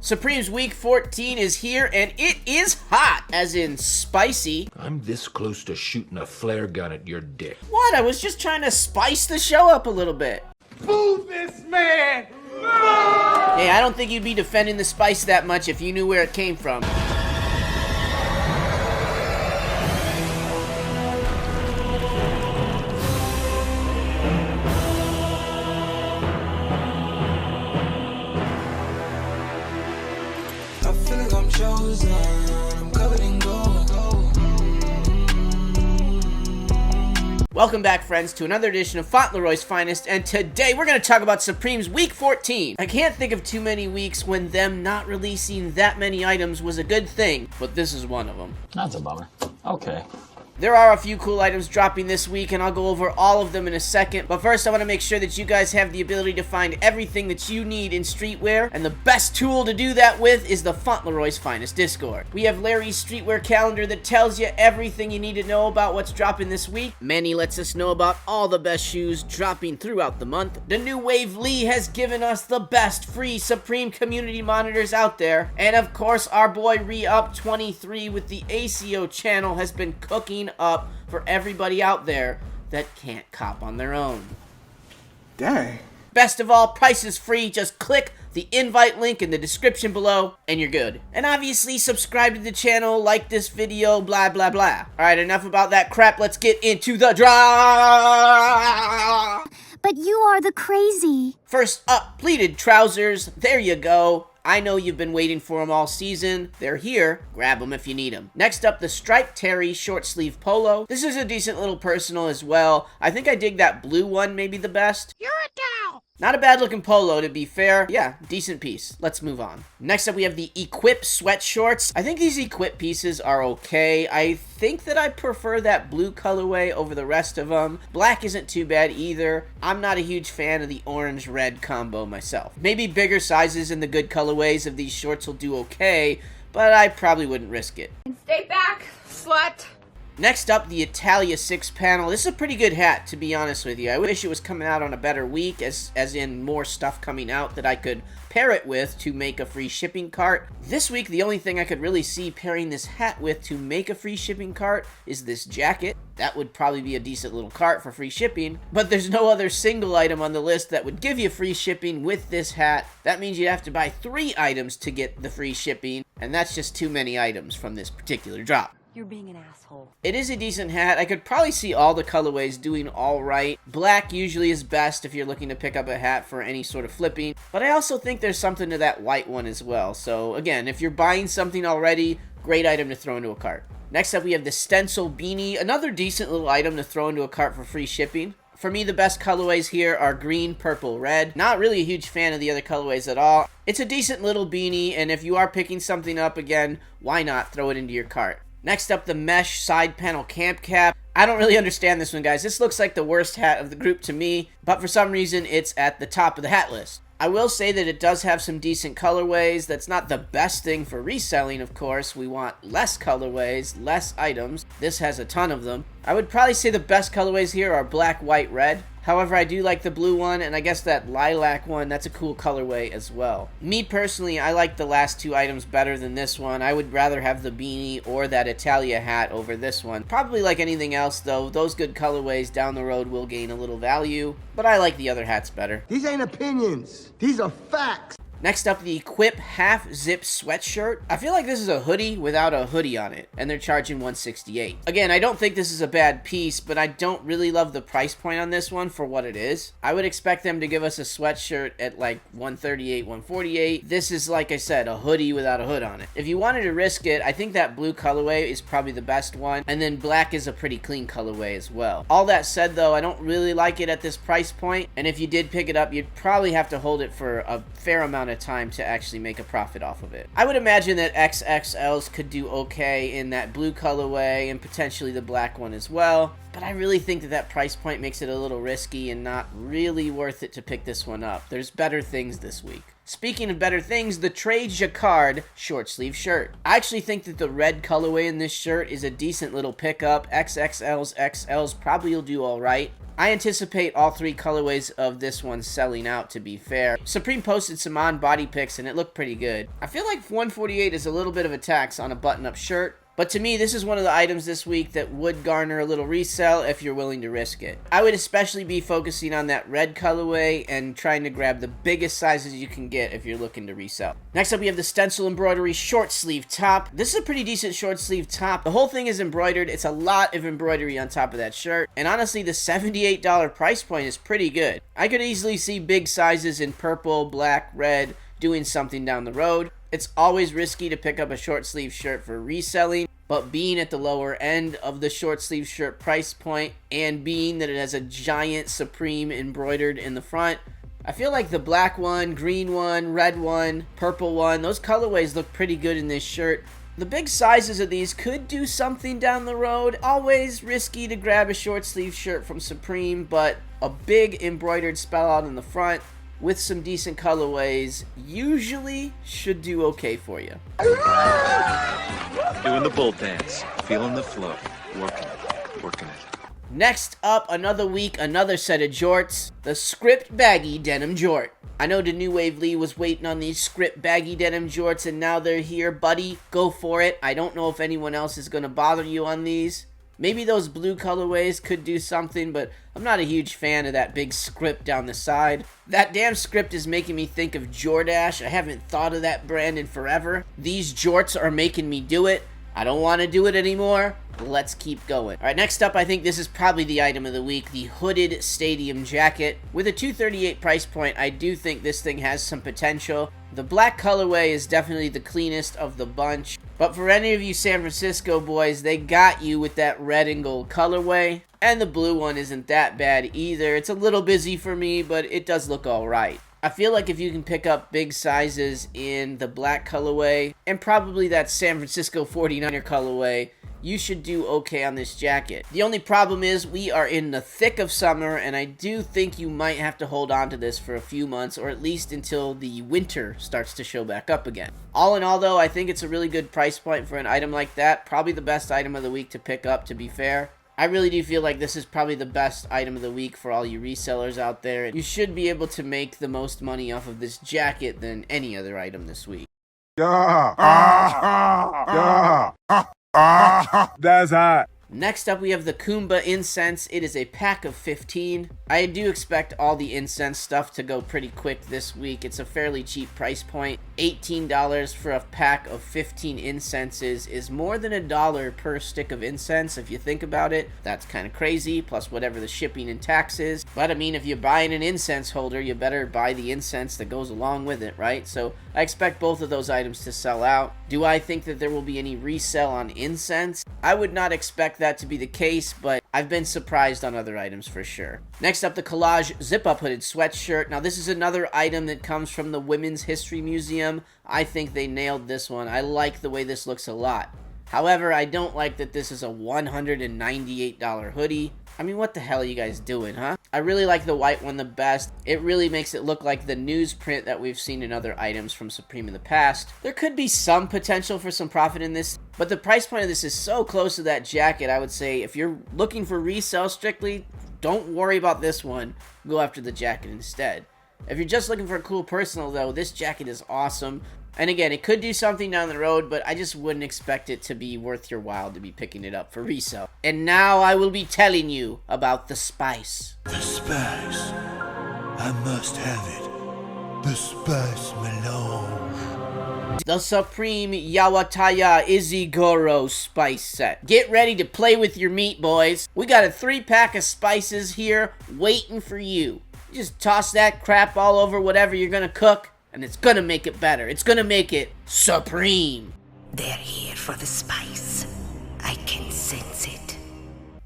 Supreme's week 14 is here, and it is hot, as in spicy. I'm this close to shooting a flare gun at your dick. What? I was just trying to spice the show up a little bit. Boo this man! Hey, I don't think you'd be defending the spice that much if you knew where it came from. Welcome back, friends, to another edition of Fauntleroy's Finest, and today we're going to talk about Supreme's Week 14. I can't think of too many weeks when them not releasing that many items was a good thing, but this is one of them. That's a bummer. Okay. There are a few cool items dropping this week, and I'll go over all of them in a second. But first, I want to make sure that you guys have the ability to find everything that you need in streetwear. And the best tool to do that with is the Fauntleroy's Finest Discord. We have Larry's streetwear calendar that tells you everything you need to know about what's dropping this week. Manny lets us know about all the best shoes dropping throughout the month. The new Wave Lee has given us the best free Supreme community monitors out there. And of course, our boy Re-Up23 with the ACO channel has been cooking up for everybody out there that can't cop on their own. Dang. Best of all, price is free. Just click the invite link in the description below and you're good. And obviously subscribe to the channel, like this video, blah blah blah. Alright, enough about that crap. Let's get into the draw. But you are the crazy. First up, pleated trousers. There you go. I know you've been waiting for them all season. They're here. Grab them if you need them. Next up, the striped terry short sleeve polo. This is a decent little personal as well. I think I dig that blue one maybe the best. You're a cow. Not a bad looking polo, to be fair. Yeah, decent piece. Let's move on. Next up, we have the Equip sweat shorts. I think these Equip pieces are okay. I think that I prefer that blue colorway over the rest of them. Black isn't too bad either. I'm not a huge fan of the orange-red combo myself. Maybe bigger sizes and the good colorways of these shorts will do okay, but I probably wouldn't risk it. Stay back, slut! Next up, the Italia 6-panel. This is a pretty good hat, to be honest with you. I wish it was coming out on a better week, as in more stuff coming out that I could pair it with to make a free shipping cart. This week, the only thing I could really see pairing this hat with to make a free shipping cart is this jacket. That would probably be a decent little cart for free shipping, but there's no other single item on the list that would give you free shipping with this hat. That means you'd have to buy 3 items to get the free shipping, and that's just too many items from this particular drop. You're being an asshole. It is a decent hat. I could probably see all the colorways doing all right. Black usually is best if you're looking to pick up a hat for any sort of flipping, but I also think there's something to that white one as well. So again, if you're buying something already, great item to throw into a cart. Next up, we have the Stencil Beanie, another decent little item to throw into a cart for free shipping. For me, the best colorways here are green, purple, red. Not really a huge fan of the other colorways at all. It's a decent little beanie, and if you are picking something up again, why not throw it into your cart? Next up, the mesh side panel camp cap. I don't really understand this one, guys. This looks like the worst hat of the group to me, but for some reason, it's at the top of the hat list. I will say that it does have some decent colorways. That's not the best thing for reselling, of course. We want less colorways, less items. This has a ton of them. I would probably say the best colorways here are black, white, red. However, I do like the blue one, and I guess that lilac one, that's a cool colorway as well. Me personally, I like the last 2 items better than this one. I would rather have the beanie or that Italia hat over this one. Probably like anything else, though, those good colorways down the road will gain a little value, but I like the other hats better. These ain't opinions. These are facts. Next up, the Quip half zip sweatshirt. I feel like this is a hoodie without a hoodie on it, and they're charging $168. Again, I don't think this is a bad piece, but I don't really love the price point on this one for what it is. I would expect them to give us a sweatshirt at like $138, $148. This is, like I said, a hoodie without a hood on it. If you wanted to risk it, I think that blue colorway is probably the best one, and then black is a pretty clean colorway as well. All that said, though, I don't really like it at this price point, and if you did pick it up, you'd probably have to hold it for a fair amount of time to actually make a profit off of it. I would imagine that XXLs could do okay in that blue colorway and potentially the black one as well, but I really think that price point makes it a little risky and not really worth it to pick this one up. There's better things this week. Speaking of better things, the Jak Card short sleeve shirt. I actually think that the red colorway in this shirt is a decent little pickup. XXLs, XLs probably will do alright. I anticipate all three colorways of this one selling out, to be fair. Supreme posted some on-body pics and it looked pretty good. I feel like $148 is a little bit of a tax on a button-up shirt, but to me, this is one of the items this week that would garner a little resell if you're willing to risk it. I would especially be focusing on that red colorway and trying to grab the biggest sizes you can get if you're looking to resell. Next up, we have the Stencil Embroidery short sleeve top. This is a pretty decent short sleeve top. The whole thing is embroidered. It's a lot of embroidery on top of that shirt. And honestly, the $78 price point is pretty good. I could easily see big sizes in purple, black, red doing something down the road. It's always risky to pick up a short sleeve shirt for reselling, but being at the lower end of the short sleeve shirt price point and being that it has a giant Supreme embroidered in the front, I feel like the black one, green one, red one, purple one, those colorways look pretty good in this shirt. The big sizes of these could do something down the road. Always risky to grab a short sleeve shirt from Supreme, but a big embroidered spell out in the front with some decent colorways usually should do okay for you. Doing the bull dance, feeling the flow, working it. Next up, another week, another set of jorts, the Script Baggy Denim Jort. I know the New Wave Lee was waiting on these Script Baggy Denim Jorts and now they're here, buddy. Go for it. I don't know if anyone else is going to bother you on these. Maybe those blue colorways could do something, but I'm not a huge fan of that big script down the side. That damn script is making me think of Jordache. I haven't thought of that brand in forever. These jorts are making me do it. I don't want to do it anymore. Let's keep going. All right, next up, I think this is probably the item of the week, the hooded stadium jacket. With a $238 price point, I do think this thing has some potential. The black colorway is definitely the cleanest of the bunch. But for any of you San Francisco boys, they got you with that red and gold colorway. And the blue one isn't that bad either. It's a little busy for me, but it does look alright. I feel like if you can pick up big sizes in the black colorway and probably that San Francisco 49er colorway, you should do okay on this jacket. The only problem is we are in the thick of summer and I do think you might have to hold on to this for a few months or at least until the winter starts to show back up again. All in all though, I think it's a really good price point for an item like that. Probably the best item of the week to pick up, to be fair. I really do feel like this is probably the best item of the week for all you resellers out there. You should be able to make the most money off of this jacket than any other item this week. That's hot. Next up, we have the Kumba Incense. It is a pack of 15. I do expect all the incense stuff to go pretty quick this week. It's a fairly cheap price point. $18 for a pack of 15 incenses is more than $1 per stick of incense if you think about it. That's kind of crazy, plus whatever the shipping and tax is. But I mean, if you're buying an incense holder, you better buy the incense that goes along with it, right? So I expect both of those items to sell out. Do I think that there will be any resell on incense? I would not expect that to be the case, but I've been surprised on other items for sure. Next up, the Collage zip-up hooded sweatshirt. Now this is another item that comes from the Women's History Museum. I think they nailed this one. I like the way this looks a lot. However, I don't like that this is a $198 hoodie. I mean, what the hell are you guys doing, huh? I really like the white one the best. It really makes it look like the newsprint that we've seen in other items from Supreme in the past. There could be some potential for some profit in this, but the price point of this is so close to that jacket, I would say if you're looking for resale strictly, don't worry about this one. Go after the jacket instead. If you're just looking for a cool personal, though, this jacket is awesome. And again, it could do something down the road, but I just wouldn't expect it to be worth your while to be picking it up for resale. And now I will be telling you about the spice. The spice. I must have it. The spice melange. The Supreme Yawataya Izigoro spice set. Get ready to play with your meat, boys. We got a 3-pack of spices here waiting for you. Just toss that crap all over whatever you're gonna cook, and it's gonna make it better. It's gonna make it supreme. They're here for the spice. I can sense it.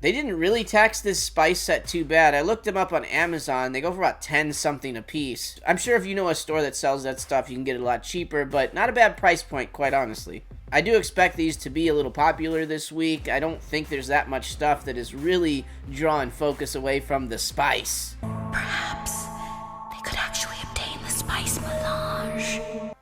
They didn't really tax this spice set too bad. I looked them up on Amazon. They go for about 10 something a piece. I'm sure if you know a store that sells that stuff, you can get it a lot cheaper, but not a bad price point, quite honestly. I do expect these to be a little popular this week. I don't think there's that much stuff that is really drawing focus away from the spice. Perhaps they could actually obtain the spice melange.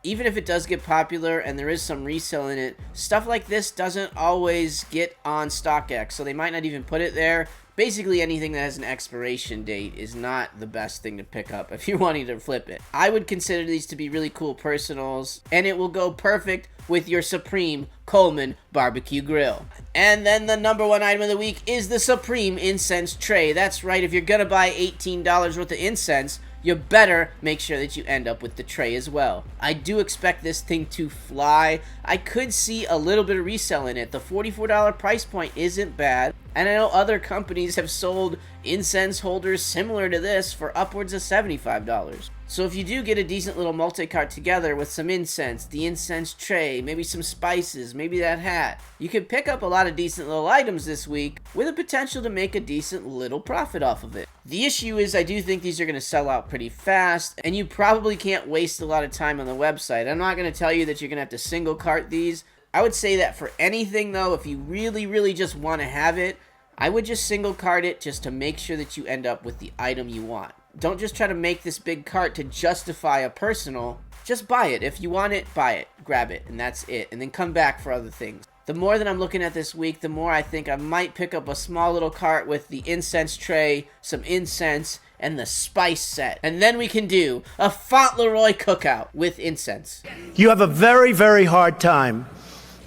even if it does get popular and there is some resale in it, stuff like this doesn't always get on StockX, so they might not even put it there. Basically, anything that has an expiration date is not the best thing to pick up if you're wanting to flip it. I would consider these to be really cool personals, and it will go perfect with your Supreme Coleman barbecue grill. And then the number one item of the week is the Supreme Incense Tray. That's right, if you're gonna buy $18 worth of incense, you better make sure that you end up with the tray as well. I do expect this thing to fly. I could see a little bit of resale in it. The $44 price point isn't bad. And I know other companies have sold incense holders similar to this for upwards of $75. So if you do get a decent little multi-cart together with some incense, the incense tray, maybe some spices, maybe that hat, you can pick up a lot of decent little items this week with a potential to make a decent little profit off of it. The issue is I do think these are going to sell out pretty fast, and you probably can't waste a lot of time on the website. I'm not going to tell you that you're going to have to single cart these. I would say that for anything though, if you really just want to have it, I would just single cart it just to make sure that you end up with the item you want. Don't just try to make this big cart to justify a personal. Just buy it. If you want it, buy it. Grab it, and that's it. And then come back for other things. The more that I'm looking at this week, the more I think I might pick up a small little cart with the incense tray, some incense, and the spice set. And then we can do a Fauntleroy cookout with incense. You have a very hard time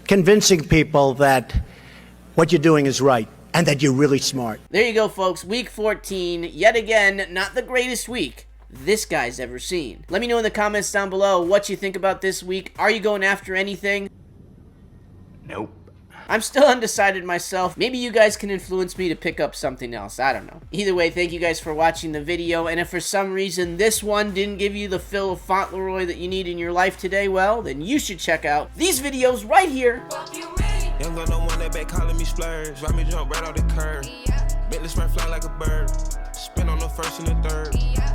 convincing people that what you're doing is right and that you're really smart. There you go, folks. Week 14. Yet again, not the greatest week this guy's ever seen. Let me know in the comments down below what you think about this week. Are you going after anything? Nope. I'm still undecided myself. Maybe you guys can influence me to pick up something else. I don't know. Either way, thank you guys for watching the video. And if for some reason this one didn't give you the fill of Fauntleroy that you need in your life today, well, then you should check out these videos right here. Young girl don't want that back calling me splurge. Ride me jump right off the curb. Bentley spread fly like a bird. Spin on the first and the third.